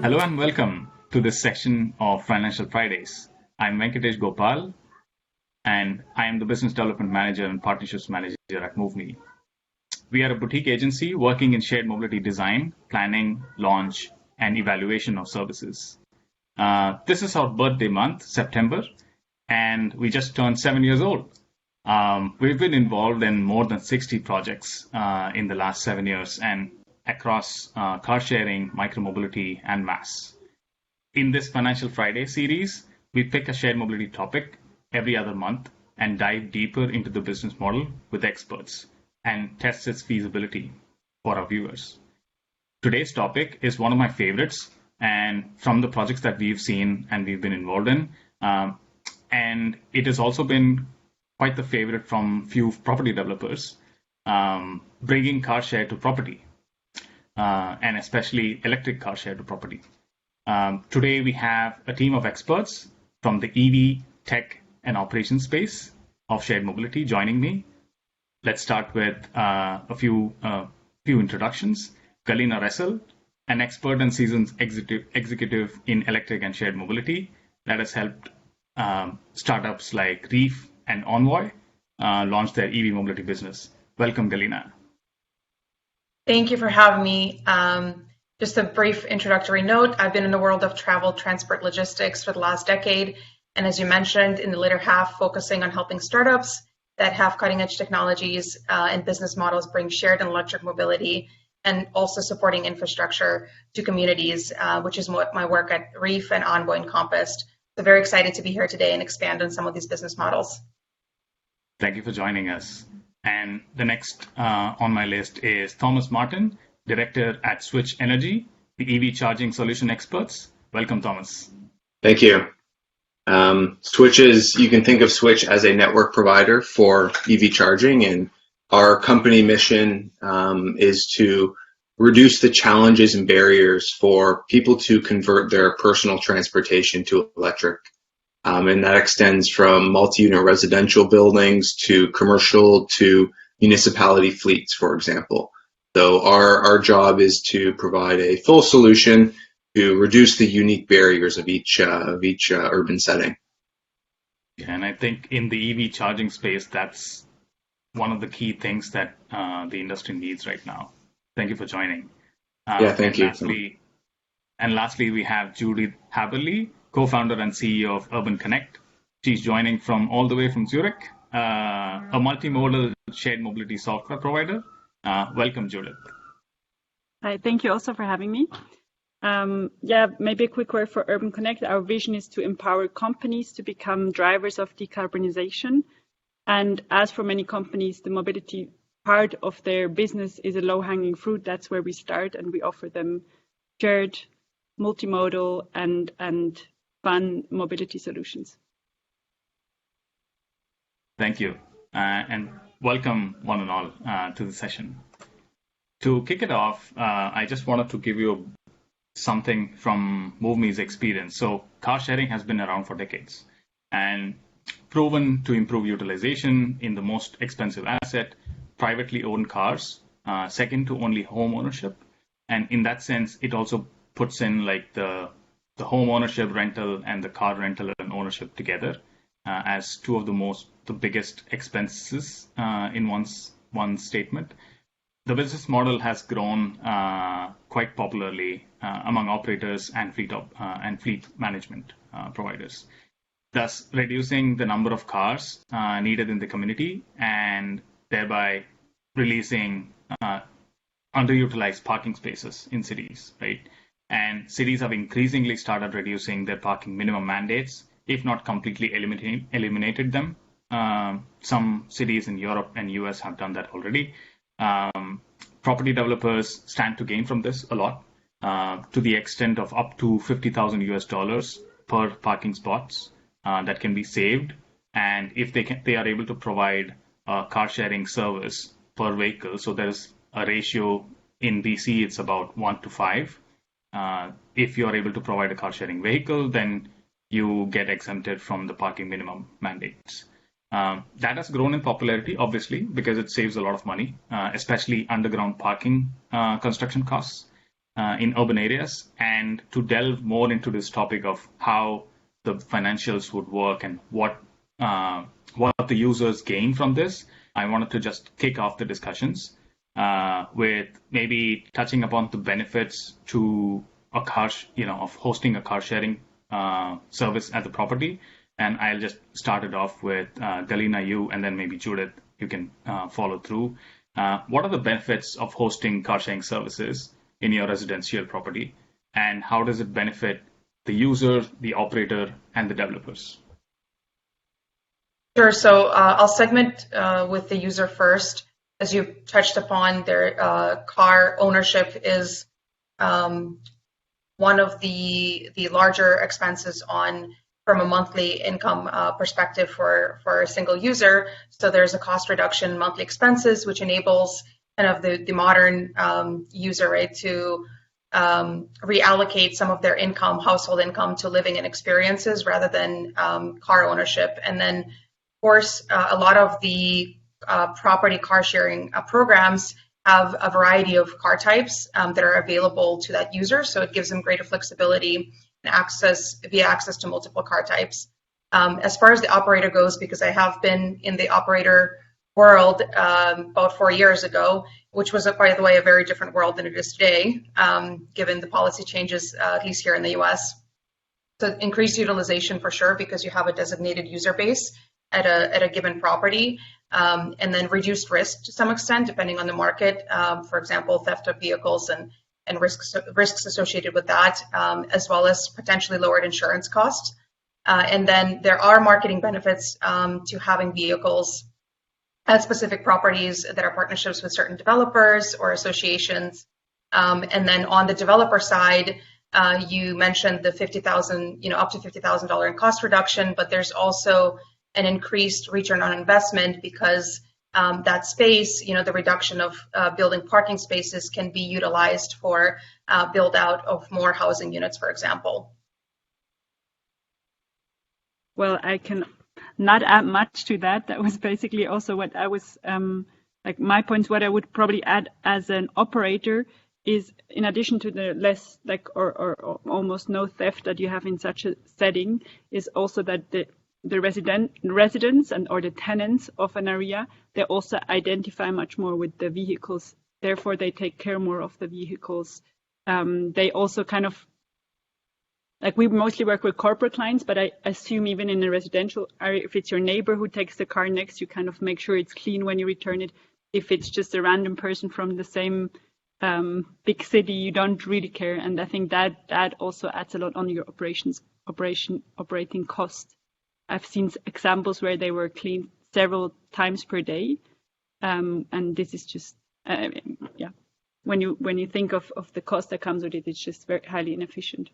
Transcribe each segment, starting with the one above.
Hello and welcome to this section of Financial Fridays. I'm Venkatesh Gopal and I am the Business Development Manager and Partnerships Manager at movmi. We are a boutique agency working in shared mobility design, planning, launch, and evaluation of services. This is our birthday month, September, and we just turned 7 years old. We've been involved in more than 60 projects in the last 7 years and across car sharing, micromobility, and mass. In this Financial Friday series, we pick a shared mobility topic every other month and dive deeper into the business model with experts and test its feasibility for our viewers. Today's topic is one of my favorites and from the projects that we've seen and we've been involved in. And it has also been quite the favorite from few property developers, bringing car share to property. And especially electric car share to property. Today, we have a team of experts from the EV, tech, and operations space of shared mobility joining me. Let's start with a few introductions. Galena Russell, an expert and seasoned executive in electric and shared mobility that has helped startups like REEF and Envoy launch their EV mobility business. Welcome, Galina. Thank you for having me. Just a brief introductory note, I've been in the world of travel, transport, logistics for the last decade. And as you mentioned, in the later half, focusing on helping startups that have cutting edge technologies and business models bring shared and electric mobility, and also supporting infrastructure to communities, which is what my work at REEF and Envoy encompassed. So very excited to be here today and expand on some of these business models. Thank you for joining us. And the next on my list is Thomas Martin, Director at SWTCH Energy, the EV charging solution experts. Welcome, Thomas. Thank you. You can think of SWTCH as a network provider for EV charging, and our company mission is to reduce the challenges and barriers for people to convert their personal transportation to electric. And that extends from multi-unit residential buildings to commercial to municipality fleets, for example. So our job is to provide a full solution to reduce the unique barriers of each urban setting. Yeah, and I think in the EV charging space, that's one of the key things that the industry needs right now. Thank you for joining. Thank you. Lastly, we have Judy Häberli, co-founder and CEO of Urban Connect. She's joining from all the way from Zurich, a multimodal shared mobility software provider. Welcome, Judith. Hi, thank you also for having me. Maybe a quick word for Urban Connect. Our vision is to empower companies to become drivers of decarbonization. And as for many companies, the mobility part of their business is a low-hanging fruit. That's where we start, and we offer them shared, multimodal, and fun mobility solutions. Thank you, and welcome one and all to the session. To kick it off, I just wanted to give you something from movmi's experience. So car sharing has been around for decades and proven to improve utilization in the most expensive asset, privately owned cars, second to only home ownership. And in that sense, it also puts in like the home ownership, rental, and the car rental and ownership together as two of the biggest expenses in one statement. The business model has grown quite popularly among operators and fleet management providers, thus reducing the number of cars needed in the community and thereby releasing underutilized parking spaces in cities, right? And cities have increasingly started reducing their parking minimum mandates, if not completely eliminated them. Some cities in Europe and US have done that already. Property developers stand to gain from this a lot, to the extent of up to $50,000 per parking spots that can be saved. And if they are able to provide a car sharing service per vehicle, so there's a ratio in BC, it's about 1 to 5. If you're able to provide a car sharing vehicle, then you get exempted from the parking minimum mandates. That has grown in popularity, obviously, because it saves a lot of money, especially underground parking construction costs. in urban areas, and to delve more into this topic of how the financials would work and what the users gain from this, I wanted to just kick off the discussions with maybe touching upon the benefits to a of hosting a car sharing service at the property. And I'll just start it off with Galina, you, and then maybe Judith, you can follow through. What are the benefits of hosting car sharing services in your residential property, and how does it benefit the user, the operator, and the developers? Sure. So I'll segment with the user first. As you touched upon, their car ownership is one of the larger expenses from a monthly income perspective for a single user. So there's a cost reduction monthly expenses, which enables kind of the modern user, right, to reallocate some of their income, household income, to living and experiences rather than car ownership. And then, of course, a lot of the property car sharing programs have a variety of car types that are available to that user. So it gives them greater flexibility and access to multiple car types. As far as the operator goes, because I have been in the operator world about 4 years ago, which was, by the way, a very different world than it is today, given the policy changes, at least here in the US. So increased utilization for sure, because you have a designated user base at a given property, and then reduced risk to some extent, depending on the market. For example, theft of vehicles and risks associated with that, as well as potentially lowered insurance costs. And then there are marketing benefits to having vehicles at specific properties that are partnerships with certain developers or associations. And then on the developer side, you mentioned the $50,000, up to $50,000 in cost reduction, but there's also an increased return on investment because that space, the reduction of building parking spaces can be utilized for build out of more housing units, for example. Well, I can not add much to that. That was basically also what I was, my points. What I would probably add as an operator is, in addition to the less or almost no theft that you have in such a setting, is also that the residents or the tenants of an area, they also identify much more with the vehicles. Therefore, they take care more of the vehicles. They also kind of, we mostly work with corporate clients, but I assume even in a residential area, if it's your neighbor who takes the car next, you kind of make sure it's clean when you return it. If it's just a random person from the same big city, you don't really care. And I think that also adds a lot on your operating cost. I've seen examples where they were cleaned several times per day, and this is just when you think of the cost that comes with it, it's just very highly inefficient.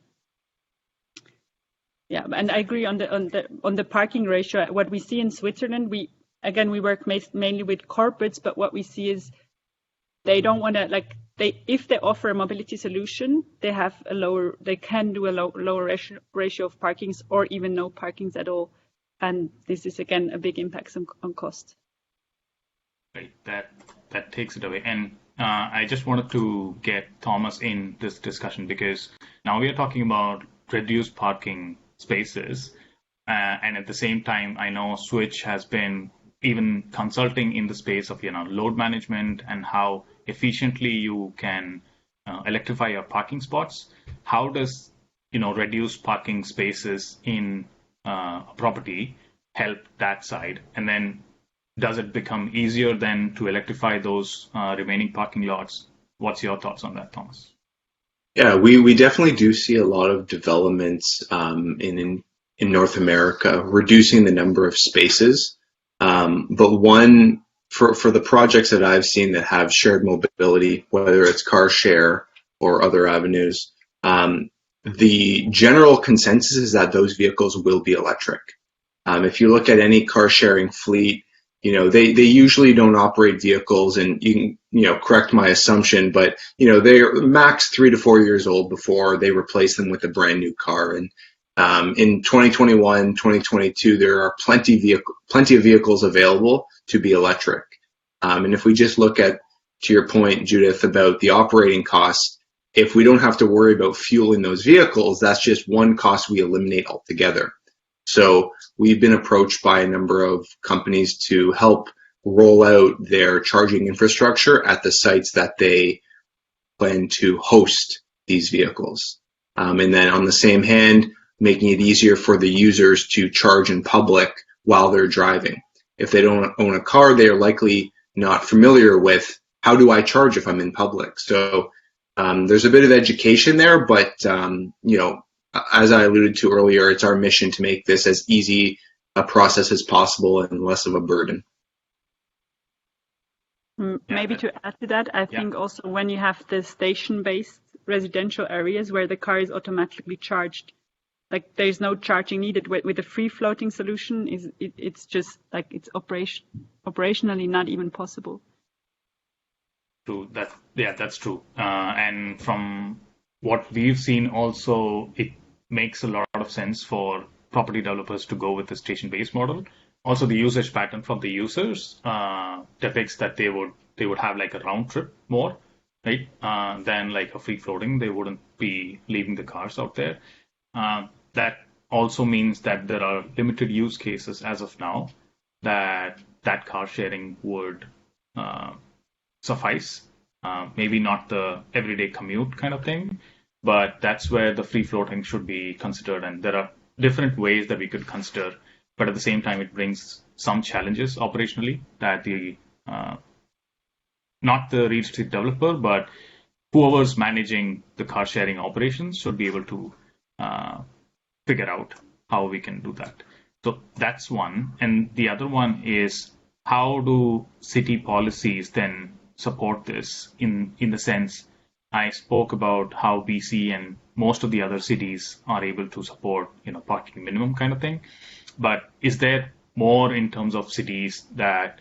Yeah, and I agree on the parking ratio. What we see in Switzerland, we work mainly with corporates, but what we see is they don't want to if they offer a mobility solution, they can do a lower ratio of parkings or even no parkings at all. And this is, again, a big impact on cost. Right, that takes it away. And I just wanted to get Thomas in this discussion because now we are talking about reduced parking spaces. And at the same time, I know SWTCH has been even consulting in the space of load management and how efficiently you can electrify your parking spots. How does reduced parking spaces in a property help that side? And then does it become easier then to electrify those remaining parking lots? What's your thoughts on that, Thomas? Yeah, we definitely do see a lot of developments in North America reducing the number of spaces. But one for the projects that I've seen that have shared mobility, whether it's car share or other avenues, the general consensus is that those vehicles will be electric. If you look at any car sharing fleet, they usually don't operate vehicles, and you can correct my assumption, but they're max 3 to 4 years old before they replace them with a brand new car. And in 2021, 2022, there are plenty of vehicles available to be electric. And if we just look at, to your point, Judith, about the operating costs, if we don't have to worry about fueling those vehicles, that's just one cost we eliminate altogether. So we've been approached by a number of companies to help roll out their charging infrastructure at the sites that they plan to host these vehicles. And then on the same hand, making it easier for the users to charge in public while they're driving. If they don't own a car, they're likely not familiar with how do I charge if I'm in public. So there's a bit of education there, but as I alluded to earlier, it's our mission to make this as easy a process as possible and less of a burden. Maybe to add to that, I think also when you have the station-based residential areas where the car is automatically charged, like there's no charging needed. With a free-floating solution, it's just like it's operationally not even possible. True. That's true. And from what we've seen, also it makes a lot of sense for property developers to go with the station-based model. Also, the usage pattern from the users depicts that they would have like a round trip more, right? Than like a free floating. They wouldn't be leaving the cars out there. That also means that there are limited use cases as of now that car sharing would suffice. Maybe not the everyday commute kind of thing, but that's where the free floating should be considered. And there are different ways that we could consider, but at the same time, it brings some challenges operationally that the not the real estate developer, but whoever's managing the car sharing operations should be able to figure out how we can do that. So that's one. And the other one is, how do city policies then support this in the sense I spoke about how BC and most of the other cities are able to support, parking minimum kind of thing. But is there more in terms of cities that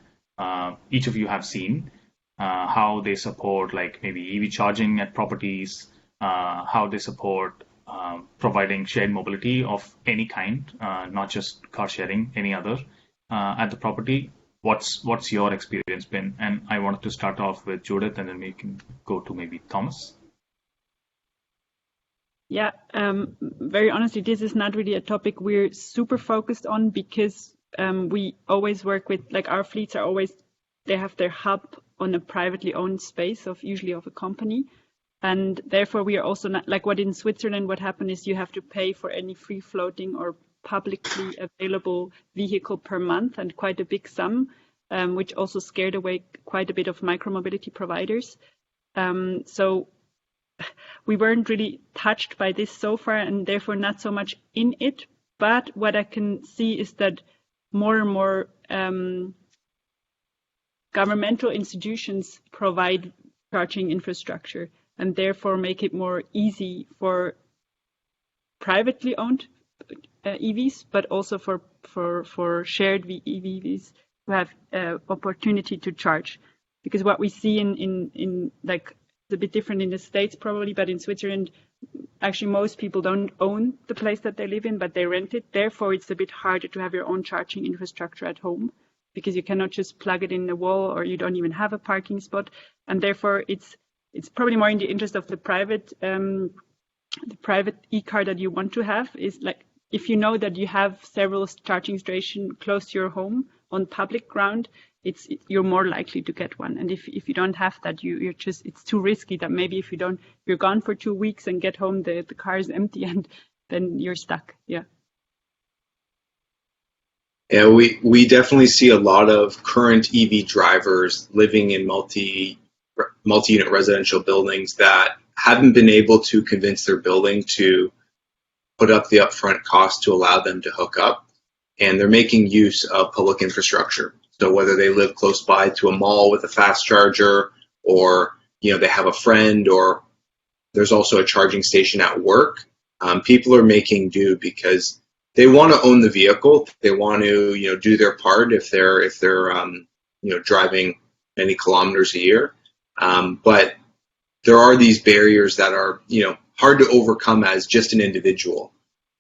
each of you have seen, how they support like maybe EV charging at properties, how they support providing shared mobility of any kind, not just car sharing, any other at the property? What's your experience been? And I wanted to start off with Judith, and then we can go to maybe Thomas. Yeah, very honestly, this is not really a topic we're super focused on because we always work with, like our fleets are always, they have their hub on a privately owned space usually of a company. And therefore we are also not, like what in Switzerland, what happened is you have to pay for any free floating or publicly available vehicle per month, and quite a big sum, which also scared away quite a bit of micromobility providers. So we weren't really touched by this so far, and therefore not so much in it. But what I can see is that more and more governmental institutions provide charging infrastructure, and therefore make it more easy for privately owned EVs, but also for shared EVs who have opportunity to charge. Because what we see in like, it's a bit different in the States probably, but in Switzerland, actually most people don't own the place that they live in, but they rent it. Therefore, it's a bit harder to have your own charging infrastructure at home, because you cannot just plug it in the wall, or you don't even have a parking spot. And therefore, it's probably more in the interest of the private e-car that you want to have, is like, if you know that you have several charging stations close to your home on public ground, you're more likely to get one. And if you don't have that, you're just, it's too risky that maybe if you're gone for 2 weeks and get home, the car is empty, and then you're stuck. Yeah. Yeah, we definitely see a lot of current EV drivers living in multi-unit residential buildings that haven't been able to convince their building to put up the upfront cost to allow them to hook up, and they're making use of public infrastructure. So whether they live close by to a mall with a fast charger, or they have a friend, or there's also a charging station at work, people are making do because they want to own the vehicle. They want to do their part if they're driving many kilometers a year. But there are these barriers that are hard to overcome as just an individual.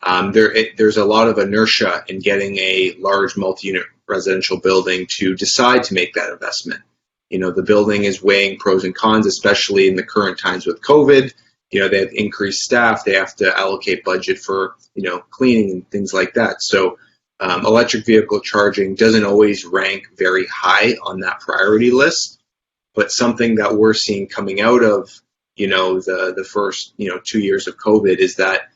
There's a lot of inertia in getting a large multi-unit residential building to decide to make that investment. The building is weighing pros and cons, especially in the current times with COVID. they have increased staff, they have to allocate budget for, cleaning and things like that. So electric vehicle charging doesn't always rank very high on that priority list, but something that we're seeing coming out of, the first, 2 years of COVID is that,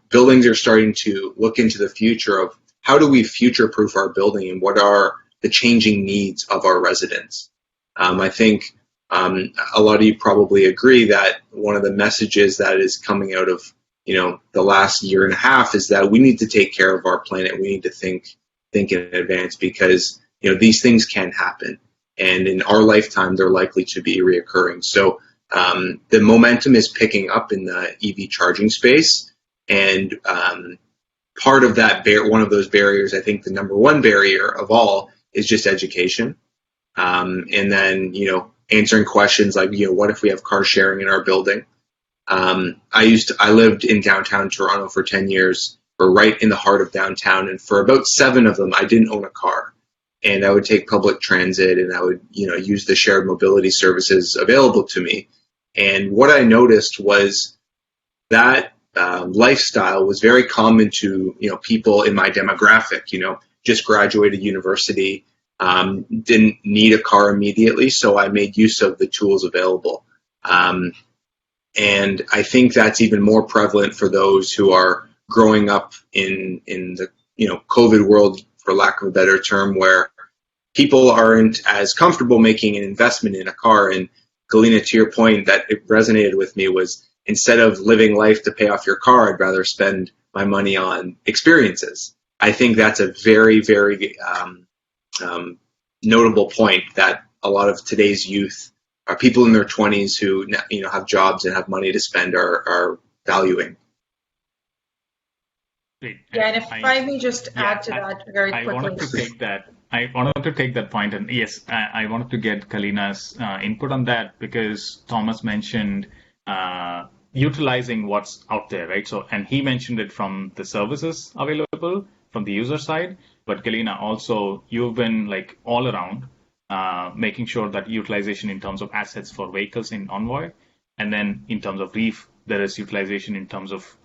buildings are starting to look into the future of how do we future-proof our building and what are the changing needs of our residents. I think a lot of you probably agree that one of the messages that is coming out of, the last year and a half is that we need to take care of our planet. We need to think in advance because, these things can happen. And in our lifetime, they're likely to be reoccurring. So the momentum is picking up in the EV charging space. And part of that, one of those barriers, I think the number one barrier of all is just education. And then, answering questions like, what if we have car sharing in our building? I lived in downtown Toronto for 10 years, or right in the heart of downtown. And for about 7 of them, I didn't own a car. And I would take public transit and I would, use the shared mobility services available to me. And what I noticed was that lifestyle was very common to, people in my demographic, just graduated university, didn't need a car immediately. So I made use of the tools available. And I think that's even more prevalent for those who are growing up in the, COVID world, for lack of a better term, where people aren't as comfortable making an investment in a car. And Galina, to your point, that it resonated with me was instead of living life to pay off your car, I'd rather spend my money on experiences. I think that's a very, very notable point that a lot of today's youth are people in their 20s who, have jobs and have money to spend are valuing. Great. Yeah, and if I may just add to that very quickly. I wanted to take that point, and yes, I wanted to get Galina's input on that because Thomas mentioned utilizing what's out there, right? So, and he mentioned it from the services available from the user side, but Galina, also you've been like all around making sure that utilization in terms of assets for vehicles in Envoy, and then in terms of REEF, there is utilization in terms of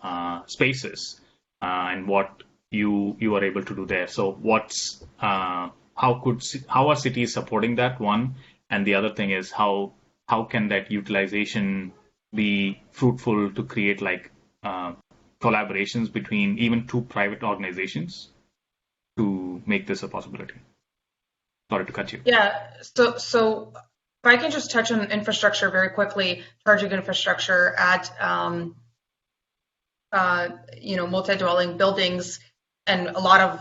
spaces and what you are able to do there. So how are cities supporting that, one, and the other thing is how can that utilization be fruitful to create like collaborations between even 2 private organizations to make this a possibility? Sorry to cut you. Yeah, so if I can just touch on infrastructure very quickly, charging infrastructure at multi-dwelling buildings. And a lot of,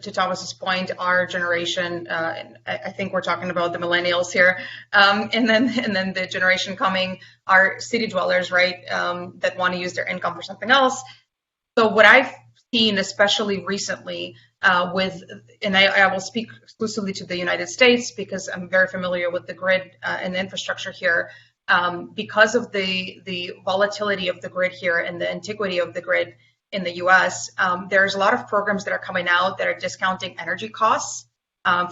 to Thomas's point, our generation, I think we're talking about the millennials here, and then the generation coming are city dwellers, right, that want to use their income for something else. So what I've seen, especially recently, and I will speak exclusively to the United States because I'm very familiar with the grid and the infrastructure here, because of the volatility of the grid here and the antiquity of the grid in the US, there's a lot of programs that are coming out that are discounting energy costs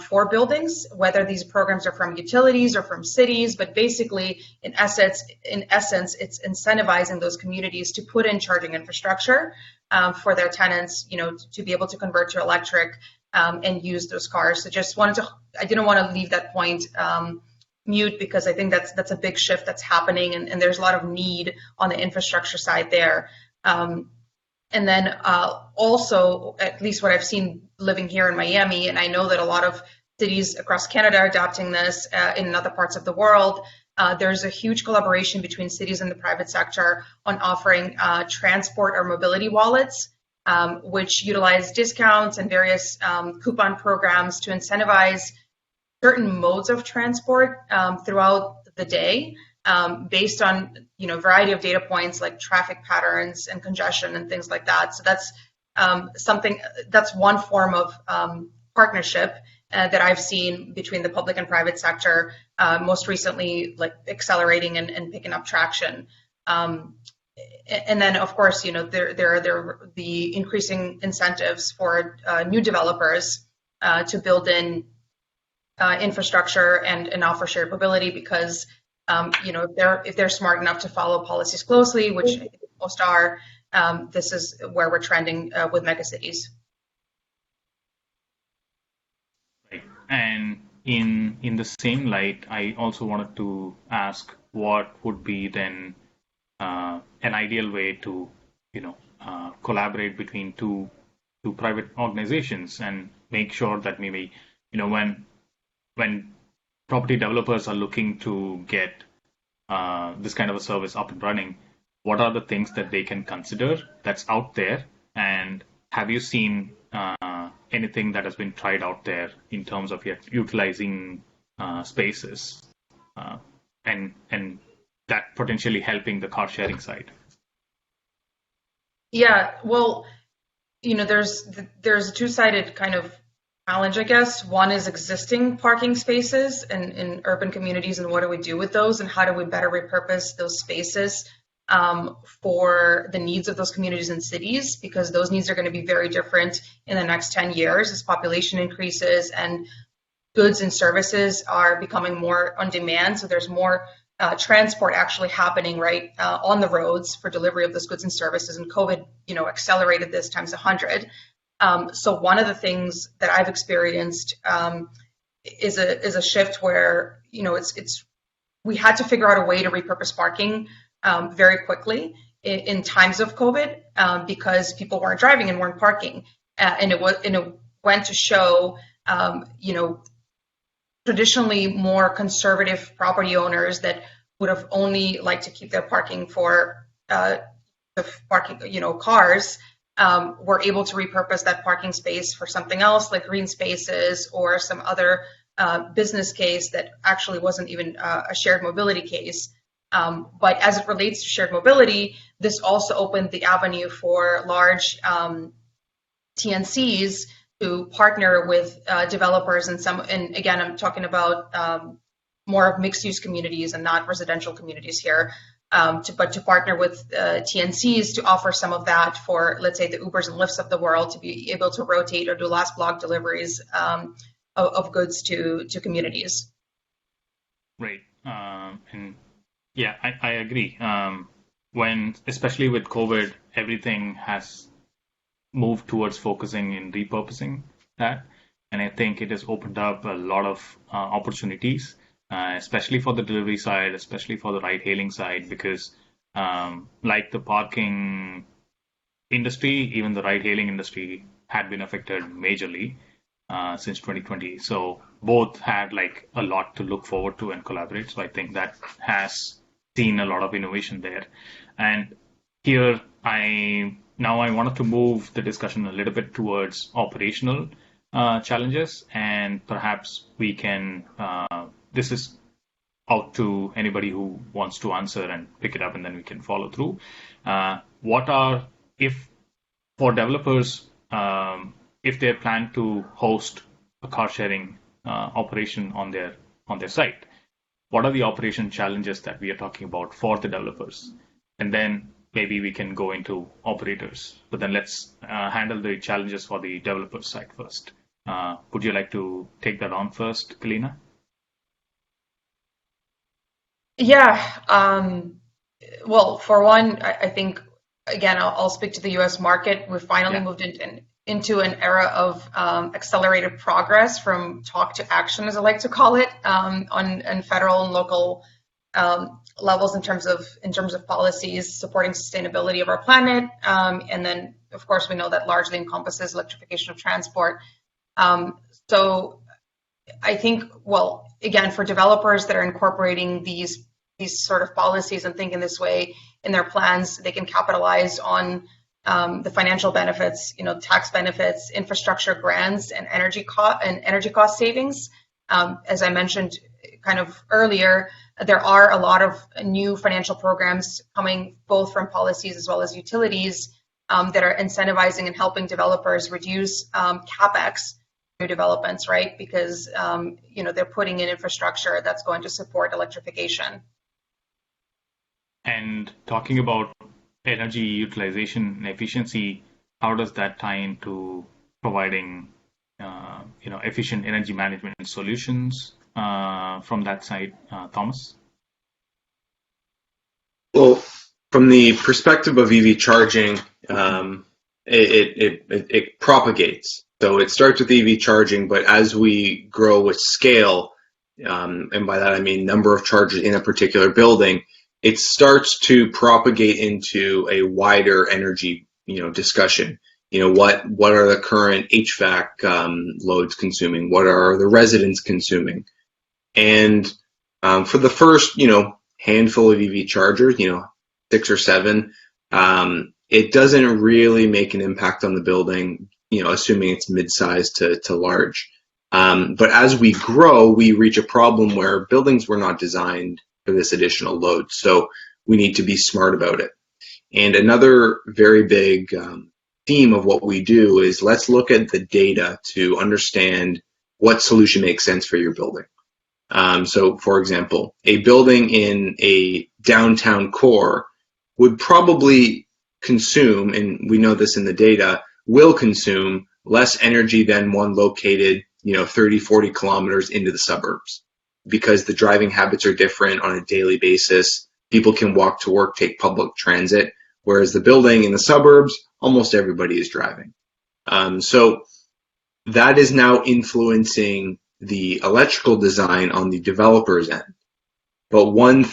for buildings, whether these programs are from utilities or from cities, but basically, in essence, it's incentivizing those communities to put in charging infrastructure for their tenants, to be able to convert to electric and use those cars. So I didn't want to leave that point mute because I think that's a big shift that's happening, and there's a lot of need on the infrastructure side there. And then also, at least what I've seen living here in Miami, and I know that a lot of cities across Canada are adopting this in other parts of the world, there's a huge collaboration between cities and the private sector on offering transport or mobility wallets, which utilize discounts and various coupon programs to incentivize certain modes of transport throughout the day. Based on variety of data points like traffic patterns and congestion and things like that. So that's that's one form of partnership that I've seen between the public and private sector, most recently like accelerating and picking up traction. And then of course, there are the increasing incentives for new developers to build in infrastructure and offer shared mobility because if they're smart enough to follow policies closely, which I think most are, this is where we're trending with megacities. Right. And in the same light, I also wanted to ask what would be then an ideal way to collaborate between two private organizations and make sure that maybe when property developers are looking to get this kind of a service up and running, what are the things that they can consider that's out there, and have you seen anything that has been tried out there in terms of utilizing spaces and that potentially helping the car sharing side? Yeah, well, there's a two-sided kind of challenge, I guess. One is existing parking spaces in urban communities, and what do we do with those, and how do we better repurpose those spaces for the needs of those communities and cities, because those needs are going to be very different in the next 10 years as population increases and goods and services are becoming more on demand. So there's more transport actually happening right on the roads for delivery of those goods and services, and COVID, accelerated this times 100. So one of the things that I've experienced is a shift where we had to figure out a way to repurpose parking very quickly in times of COVID because people weren't driving and weren't parking, and it went to show traditionally more conservative property owners that would have only liked to keep their parking for the parking, cars, were able to repurpose that parking space for something else like green spaces or some other business case that actually wasn't even a shared mobility case. But as it relates to shared mobility, this also opened the avenue for large TNCs to partner with developers and again, I'm talking about more of mixed-use communities and not residential communities here, but to partner with TNCs to offer some of that for, let's say, the Ubers and Lyfts of the world to be able to rotate or do last block deliveries of goods to communities. Right. And yeah, I agree. Especially with COVID, everything has moved towards focusing in repurposing that. And I think it has opened up a lot of opportunities, especially for the delivery side, especially for the ride-hailing side, because like the parking industry, even the ride-hailing industry had been affected majorly since 2020. So both had like a lot to look forward to and collaborate. So I think that has seen a lot of innovation there. And here I wanted to move the discussion a little bit towards operational challenges, and perhaps we can, this is out to anybody who wants to answer and pick it up, and then we can follow through. If for developers, if they plan to host a car sharing operation on their site, what are the operation challenges that we are talking about for the developers? And then maybe we can go into operators, but then let's handle the challenges for the developer side first. Would you like to take that on first, Galina? Yeah. Well, for one, I think, again, I'll speak to the U.S. market. We've finally moved into an era of accelerated progress from talk to action, as I like to call it, on federal and local levels in terms of policies supporting sustainability of our planet. And then, of course, we know that largely encompasses electrification of transport. So I think, well, again, for developers that are incorporating these sort of policies and thinking this way in their plans, they can capitalize on the financial benefits, tax benefits, infrastructure grants, and energy cost savings. As I mentioned kind of earlier, there are a lot of new financial programs coming both from policies as well as utilities that are incentivizing and helping developers reduce capex new developments, right? Because they're putting in infrastructure that's going to support electrification. And talking about energy utilization and efficiency, how does that tie into providing efficient energy management solutions from that side, Thomas? Well, from the perspective of EV charging, it propagates. So it starts with EV charging, but as we grow with scale, and by that I mean number of chargers in a particular building, it starts to propagate into a wider energy, discussion. What are the current HVAC loads consuming? What are the residents consuming? And for the first, handful of EV chargers, 6 or 7, it doesn't really make an impact on the building, assuming it's mid-sized to large. But as we grow, we reach a problem where buildings were not designed for this additional load. So we need to be smart about it. And another very big theme of what we do is let's look at the data to understand what solution makes sense for your building. So, for example, a building in a downtown core would probably consume, and we know this in the data, will consume less energy than one located, 30, 40 kilometers into the suburbs, because the driving habits are different on a daily basis. People can walk to work, take public transit, whereas the building in the suburbs, almost everybody is driving. So that is now influencing the electrical design on the developer's end. But one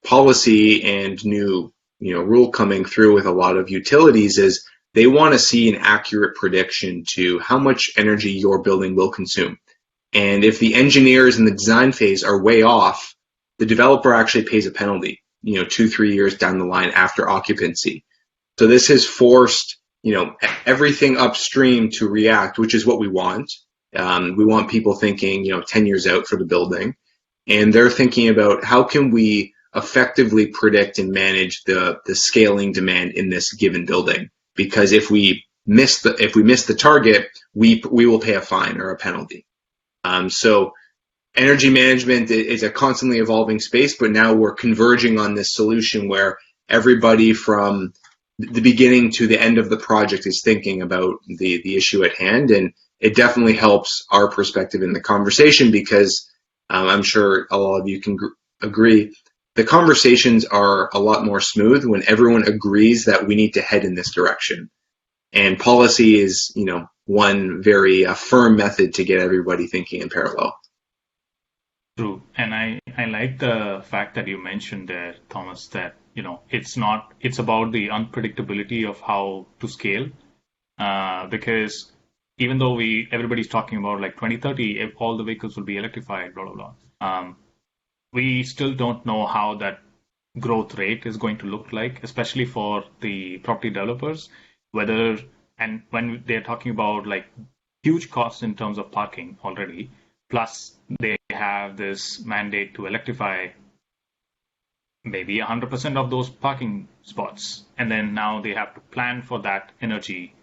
policy and new rule coming through with a lot of utilities is they want to see an accurate prediction to how much energy your building will consume. And if the engineers in the design phase are way off, the developer actually pays a penalty, 2-3 years down the line after occupancy. So this has forced, everything upstream to react, which is what we want. We want people thinking, 10 years out for the building. And they're thinking about how can we effectively predict and manage the scaling demand in this given building. Because if we miss the target, we will pay a fine or a penalty. So energy management is a constantly evolving space, but now we're converging on this solution where everybody from the beginning to the end of the project is thinking about the issue at hand. And it definitely helps our perspective in the conversation because I'm sure a lot of you can agree. The conversations are a lot more smooth when everyone agrees that we need to head in this direction. And policy is, one very firm method to get everybody thinking in parallel. True. And I like the fact that you mentioned there, Thomas, that, it's about the unpredictability of how to scale. Because even though everybody's talking about like 2030, all the vehicles will be electrified, blah, blah, blah. We still don't know how that growth rate is going to look like, especially for the property developers, and when they're talking about like huge costs in terms of parking already, plus they have this mandate to electrify maybe 100% of those parking spots. And then now they have to plan for that energy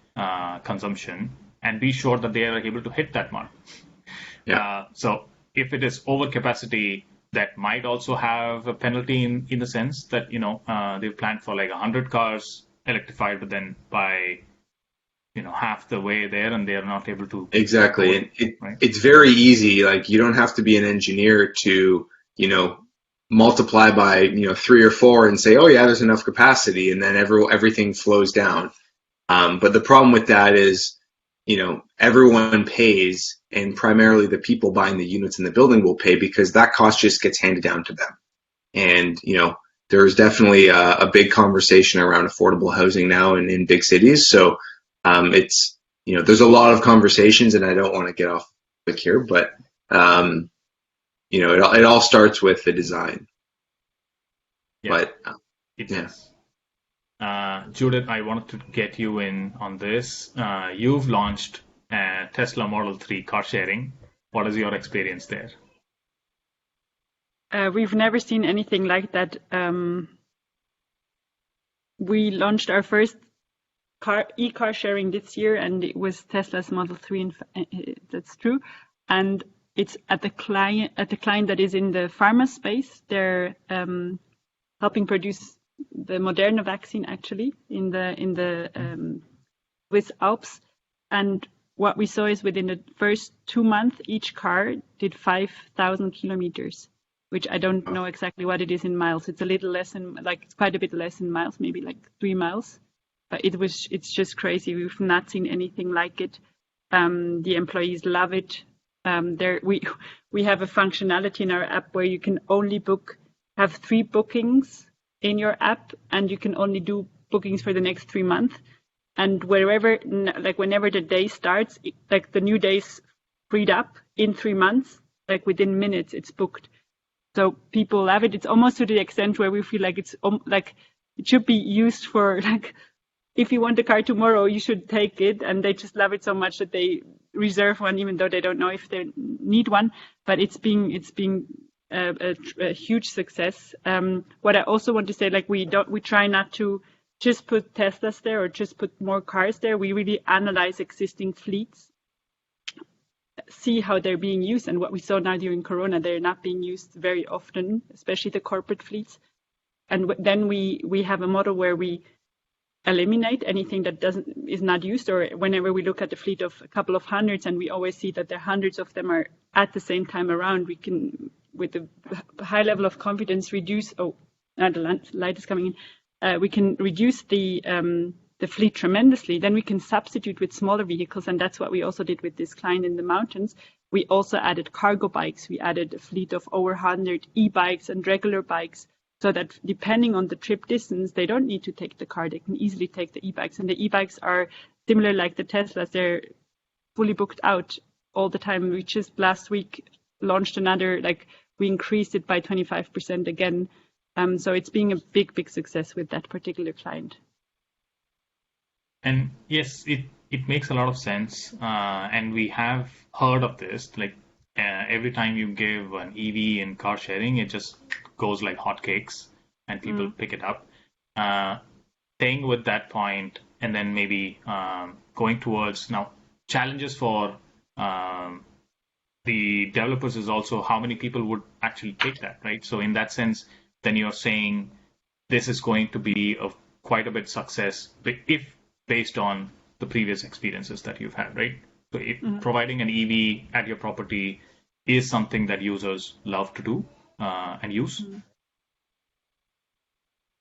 consumption and be sure that they are able to hit that mark. Yeah. So if it is overcapacity, that might also have a penalty in the sense that, they've planned for like 100 cars electrified, but then by, half the way there and they're not able to. Exactly. Right? It's very easy. Like you don't have to be an engineer to, multiply by, 3 or 4 and say, oh yeah, there's enough capacity. And then everything flows down. But the problem with that is, everyone pays, and primarily the people buying the units in the building will pay because that cost just gets handed down to them. And, there's definitely a big conversation around affordable housing now in big cities. So it's, there's a lot of conversations, and I don't want to get off quick here, but, it all starts with the design. Yeah, but it does. Judith, I wanted to get you in on this. You've launched Tesla Model 3 car sharing. What is your experience there? We've never seen anything like that. We launched our first car sharing this year, and it was Tesla's Model 3. That's true, and it's at the client that is in the pharma space. They're helping produce the Moderna vaccine actually in the Swiss Alps, and what we saw is within the first 2 months, each car did 5,000 kilometers. which I don't know exactly what it is in miles. It's a little less than, it's quite a bit less in miles, maybe like 3 miles. But it's just crazy. We've not seen anything like it. The employees love it. We have a functionality in our app where you can only have 3 bookings in your app, and you can only do bookings for the next 3 months. And whenever the day starts, the new day's freed up in 3 months, within minutes, it's booked. So people love it. It's almost to the extent where we feel like it should be used for if you want a car tomorrow, you should take it. And they just love it so much that they reserve one, even though they don't know if they need one. But it's being a huge success. What I also want to say, we try not to just put Teslas there or just put more cars there. We really analyze existing fleets, see how they're being used, and what we saw now during Corona, they're not being used very often, especially the corporate fleets. And then we have a model where we eliminate anything that is not used, or whenever we look at the fleet of a couple of hundreds and we always see that there are hundreds of them are at the same time around, we can, with a high level of confidence, reduce, the light is coming in, we can reduce the fleet tremendously. Then we can substitute with smaller vehicles, and that's what we also did with this client in the mountains. We also added cargo bikes. We added a fleet of over 100 e-bikes and regular bikes, so that depending on the trip distance, they don't need to take the car. They can easily take the e-bikes. And the e-bikes are similar like the Teslas. They're fully booked out all the time. We just last week launched another, we increased it by 25% again. So it's being a big, big success with that particular client. And yes, it makes a lot of sense. And we have heard of this. Every time you give an EV in car sharing, it just goes like hotcakes and people pick it up. Staying with that point, and then maybe going towards now challenges for the developers is also how many people would actually take that, right? So in that sense, then you're saying this is going to be quite a bit success if based on the previous experiences that you've had, right? So if providing an EV at your property is something that users love to do and use.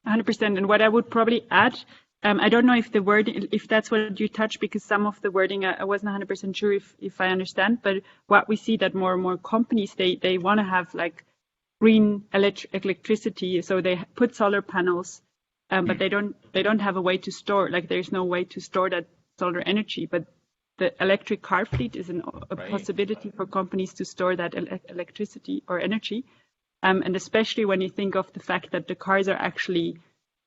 100%. And what I would probably add, I don't know if the word, if that's what you touched, because some of the wording I wasn't 100% sure if I understand. But what we see that more and more companies, they want to have green electricity, so they put solar panels, but they don't have a way to store. There's no way to store that solar energy. But the electric car fleet is a possibility for companies to store that electricity or energy. And especially when you think of the fact that the cars are actually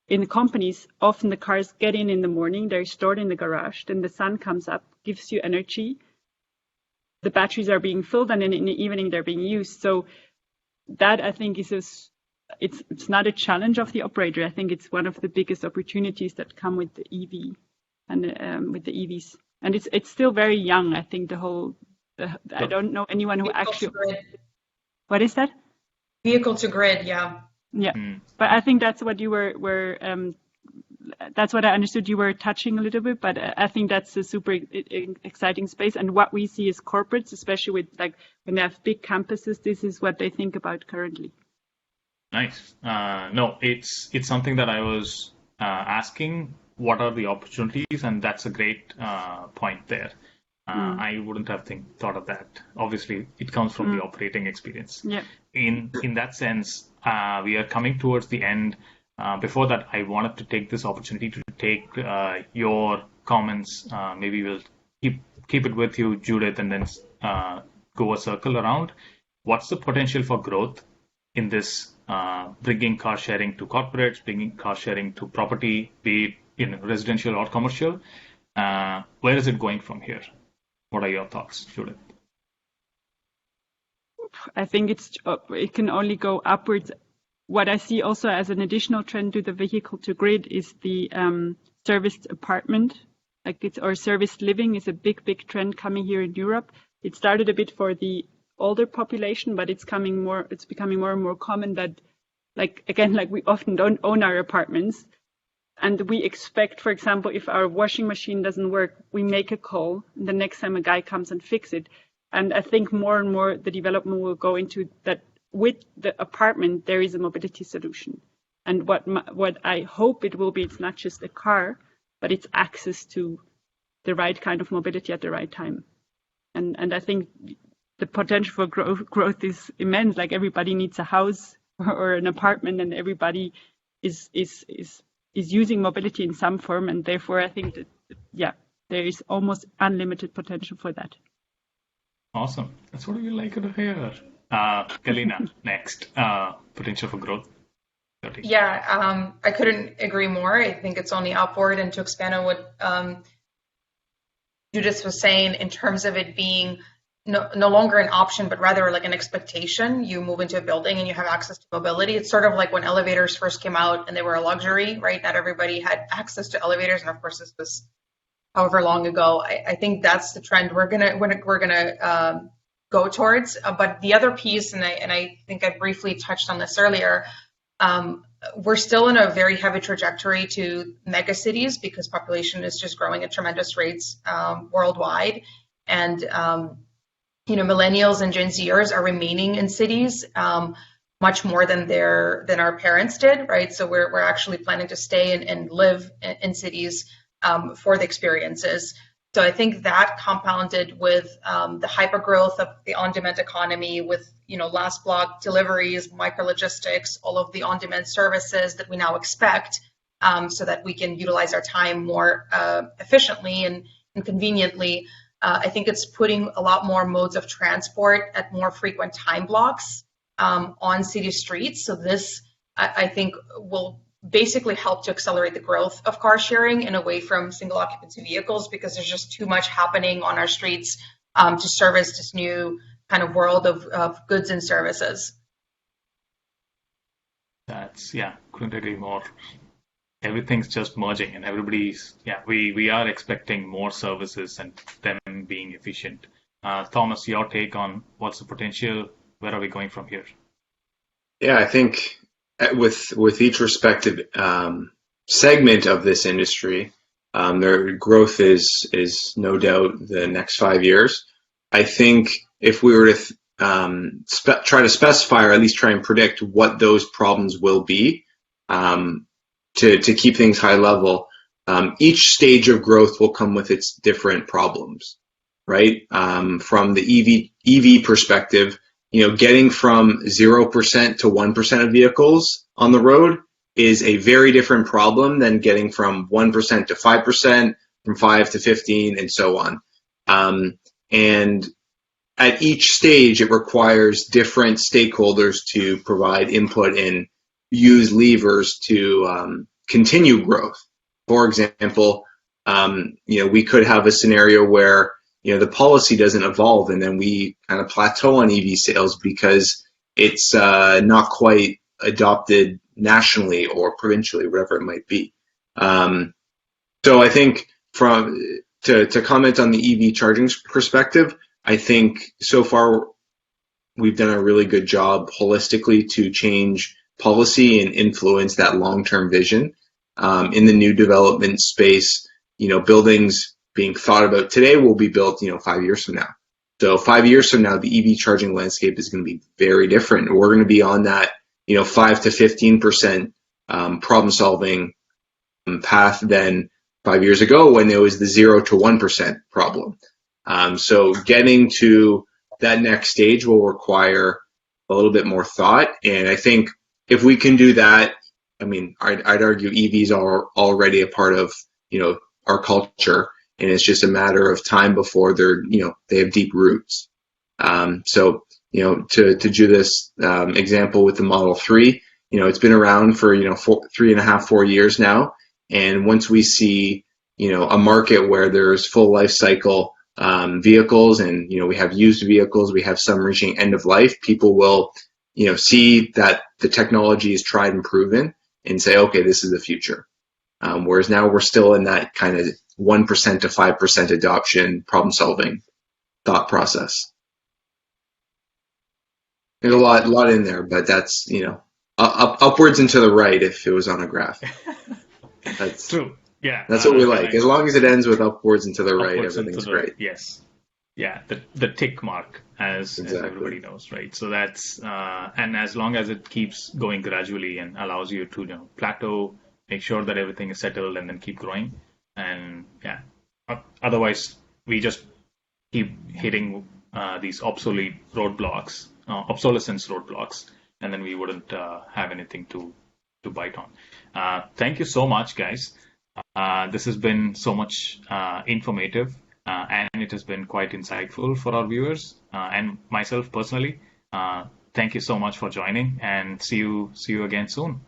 in the companies, often the cars get in the morning, they're stored in the garage, then the sun comes up, gives you energy, the batteries are being filled, and then in the evening they're being used. So that, I think, it's not a challenge of the operator. I think it's one of the biggest opportunities that come with the EV and with the EVs. And it's still very young. I think I don't know anyone who actually. What is that? Vehicle to grid, yeah. Yeah, but I think that's what you were that's what I understood you were touching a little bit. But I think that's a super exciting space. And what we see is corporates, especially with when they have big campuses, this is what they think about currently. Nice. No, it's something that I was asking. What are the opportunities? And that's a great point there. I wouldn't have thought of that. Obviously, it comes from the operating experience. Yeah. In that sense, we are coming towards the end. Before that, I wanted to take this opportunity to take your comments. Maybe we'll keep it with you, Judith, and then go a circle around. What's the potential for growth in this bringing car sharing to corporates, bringing car sharing to property, be it in residential or commercial? Where is it going from here? What are your thoughts, Judith? I think it can only go upwards. What I see also as an additional trend to the vehicle to grid is the serviced apartment, or serviced living is a big, big trend coming here in Europe. It started a bit for the older population, but it's becoming more and more common that, we often don't own our apartments. And we expect, for example, if our washing machine doesn't work, we make a call, and the next time a guy comes and fix it. And I think more and more the development will go into that with the apartment, there is a mobility solution. And what I hope it will be, it's not just a car, but it's access to the right kind of mobility at the right time. And I think the potential for growth is immense. Like everybody needs a house or an apartment, and everybody is using mobility in some form. And therefore, I think that, yeah, there is almost unlimited potential for that. Awesome. That's what we like to hear. Galina, next. Potential for growth. Yeah, I couldn't agree more. I think it's only upward. And to expand on what Judith was saying, in terms of it being no longer an option, but rather like an expectation. You move into a building and you have access to mobility. It's sort of like when elevators first came out and they were a luxury, right? Not everybody had access to elevators. And of course, this was however long ago. I think that's the trend we're gonna go towards. But the other piece, and I think I briefly touched on this earlier, we're still in a very heavy trajectory to mega cities because population is just growing at tremendous rates worldwide. And millennials and Gen Zers are remaining in cities much more than our parents did, right? So we're actually planning to stay and live in cities for the experiences. So I think that compounded with the hypergrowth of the on-demand economy, with last block deliveries, micro-logistics, all of the on-demand services that we now expect, so that we can utilize our time more efficiently and conveniently. I think it's putting a lot more modes of transport at more frequent time blocks on city streets. So this, I think, will basically help to accelerate the growth of car sharing and away from single occupancy vehicles, because there's just too much happening on our streets to service this new kind of world of goods and services. Couldn't agree more. Everything's just merging, and everybody's, we are expecting more services and them being efficient. Thomas, your take on what's the potential? Where are we going from here? Yeah, I think with each respective segment of this industry, their growth is no doubt the next 5 years. I think if we were to try to specify, or at least try and predict what those problems will be, to keep things high level, each stage of growth will come with its different problems, right? From the EV perspective, getting from 0% to 1% of vehicles on the road is a very different problem than getting from 1% to 5%, from 5 to 15, and so on. And at each stage, it requires different stakeholders to provide input and use levers to continue growth. For example, we could have a scenario where the policy doesn't evolve, and then we kind of plateau on EV sales because it's not quite adopted nationally or provincially, whatever it might be. So I think to comment on the EV charging perspective, I think so far we've done a really good job holistically to change policy and influence that long-term vision. In the new development space, buildings being thought about today will be built, 5 years from now. So 5 years from now, the EV charging landscape is going to be very different. We're going to be on that, 5 to 15% problem solving path than 5 years ago when there was the 0 to 1% problem. So getting to that next stage will require a little bit more thought. And I think if we can do that, I'd argue EVs are already a part of, our culture, and it's just a matter of time before they have deep roots. So, to Judith's example with the Model 3, it's been around for, 3.5, 4 years now. And once we see, a market where there's full life cycle vehicles, and, we have used vehicles, we have some reaching end of life, people will, see that the technology is tried and proven and say, okay, this is the future. Whereas now we're still in that kind of 1% to 5% adoption problem solving thought process. There's a lot in there, but that's, upwards and to the right if it was on a graph. That's true. Yeah. That's what we like. As long as it ends with upwards and to the right, everything's great. Yes. the tick mark, as Exactly. everybody knows, right? So that's and as long as it keeps going gradually and allows you to plateau, make sure that everything is settled, and then keep growing. And otherwise we just keep hitting these obsolescence roadblocks, and then we wouldn't have anything to bite on. Thank you so much, guys. This has been so much informative, and it has been quite insightful for our viewers and myself personally. Thank you so much for joining, and see you again soon.